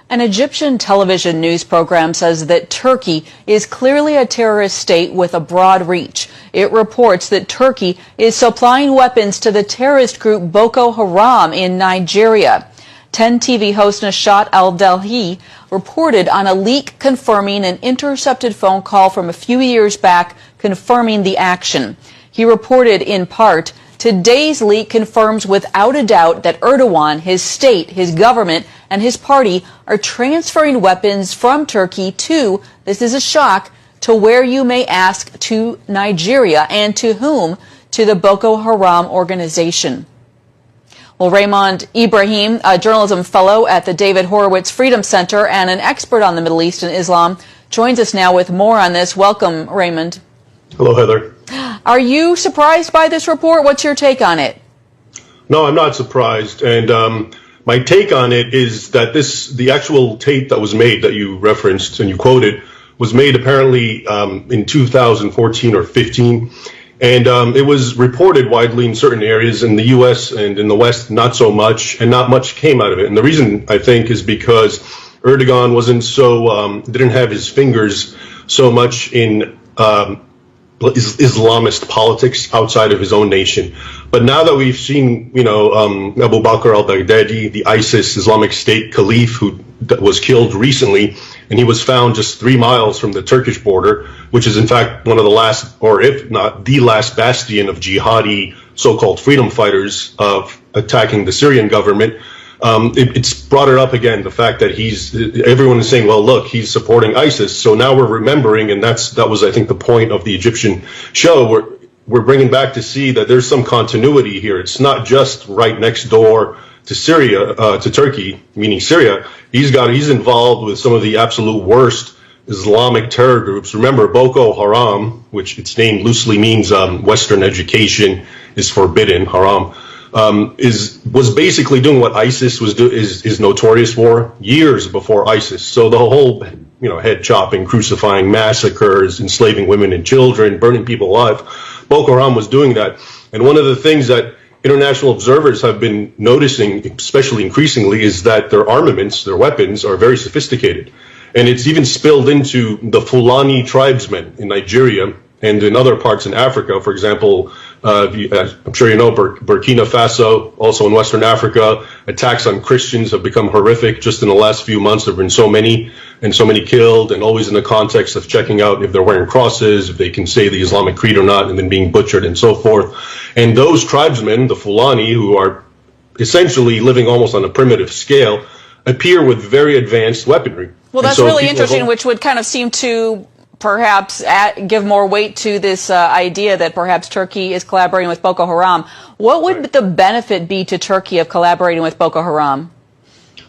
An Egyptian television news program says that Turkey is clearly a terrorist state with a broad reach. It reports that Turkey is supplying weapons to the terrorist group Boko Haram in Nigeria. 10 TV host Nashat Al-Delhi reported on a leak confirming an intercepted phone call from a few years back confirming the action. He reported in part, "Today's leak confirms without a doubt that Erdogan, his state, his government, and his party are transferring weapons from Turkey to, this is a shock, to where you may ask, to Nigeria. And to whom? To the Boko Haram organization." Well, Raymond Ibrahim, a journalism fellow at the David Horowitz Freedom Center and an expert on the Middle East and Islam, joins us now with more on this. Welcome, Raymond. Hello, Heather. Are you surprised by this report? What's your take on it? No, I'm not surprised. And my take on it is that the actual tape that was made that you referenced and you quoted was made apparently in 2014 or 15. And it was reported widely in certain areas in the U.S. and in the West, not so much, and not much came out of it. And the reason, I think, is because Erdogan wasn't so, didn't have his fingers so much in Islamist politics outside of his own nation. But now that we've seen, Abu Bakr al-Baghdadi, the ISIS Islamic State Caliph who was killed recently, and he was found just 3 miles from the Turkish border, which is in fact one of the last, or if not the last bastion of jihadi so-called freedom fighters of attacking the Syrian government. It's brought it up again, the fact that everyone is saying, well, look, he's supporting ISIS. So now we're remembering, and that was, I think, the point of the Egyptian show. We're bringing back to see that there's some continuity here. It's not just right next door to Syria, to Turkey, meaning Syria. He's involved with some of the absolute worst Islamic terror groups. Remember, Boko Haram, which its name loosely means Western education is forbidden, haram. Was basically doing what ISIS is notorious for years before ISIS. So the whole, head chopping, crucifying, massacres, enslaving women and children, burning people alive. Boko Haram was doing that. And one of the things that international observers have been noticing, especially increasingly, is that their armaments, their weapons, are very sophisticated. And it's even spilled into the Fulani tribesmen in Nigeria and in other parts in Africa. For example, I'm sure you know Burkina Faso, also in Western Africa, attacks on Christians have become horrific. Just in the last few months, there have been so many killed, and always in the context of checking out if they're wearing crosses, if they can say the Islamic creed or not, and then being butchered and so forth. And those tribesmen, the Fulani, who are essentially living almost on a primitive scale, appear with very advanced weaponry. Well, that's really interesting, which would kind of seem to perhaps give more weight to this idea that perhaps Turkey is collaborating with Boko Haram. What would the benefit be to Turkey of collaborating with Boko Haram?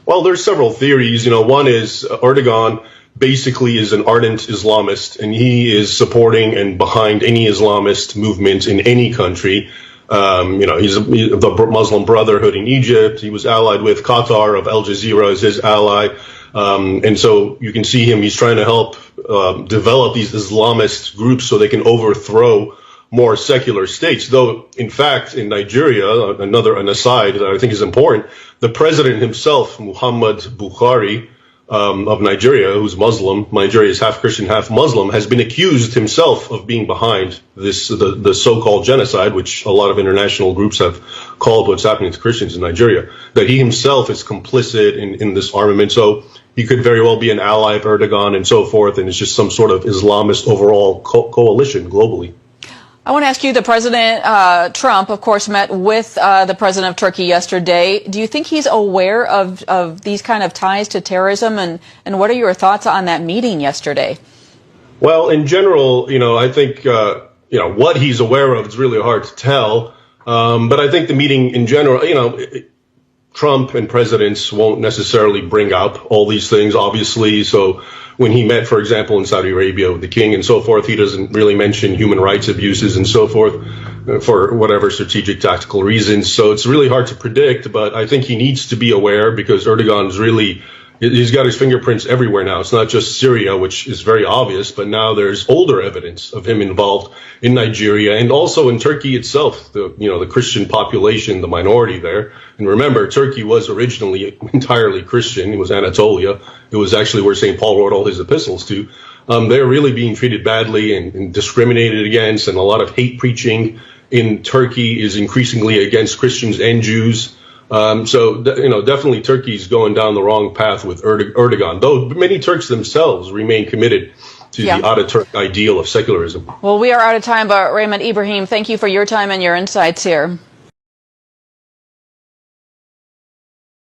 Well, there's several theories. One is Erdogan basically is an ardent Islamist, and he is supporting and behind any Islamist movement in any country. He's the Muslim Brotherhood in Egypt. He was allied with Qatar of Al Jazeera as his ally. And so you can see him, he's trying to help develop these Islamist groups so they can overthrow more secular states. Though, in fact, in Nigeria, an aside that I think is important, the president himself, Muhammad Buhari, of Nigeria, who's Muslim, Nigeria is half Christian, half Muslim, has been accused himself of being behind the so-called genocide, which a lot of international groups have called what's happening to Christians in Nigeria, that he himself is complicit in this armament. So he could very well be an ally of Erdogan and so forth, and it's just some sort of Islamist overall coalition globally. I want to ask you, the President Trump, of course, met with the President of Turkey yesterday. Do you think he's aware of these kind of ties to terrorism? And what are your thoughts on that meeting yesterday? Well, in general, I think, what he's aware of is really hard to tell. But I think the meeting in general, Trump and presidents won't necessarily bring up all these things, obviously. So when he met, for example, in Saudi Arabia with the king and so forth, he doesn't really mention human rights abuses and so forth for whatever strategic, tactical reasons. So it's really hard to predict, but I think he needs to be aware because Erdogan's really He's got his fingerprints everywhere now. It's not just Syria, which is very obvious, but now there's older evidence of him involved in Nigeria and also in Turkey itself, the Christian population, the minority there. And remember, Turkey was originally entirely Christian. It was Anatolia. It was actually where St. Paul wrote all his epistles to. They're really being treated badly and discriminated against, and a lot of hate preaching in Turkey is increasingly against Christians and Jews. Definitely Turkey's going down the wrong path with Erdogan, though many Turks themselves remain committed to the Ataturk ideal of secularism. Well, we are out of time, but Raymond Ibrahim, thank you for your time and your insights here.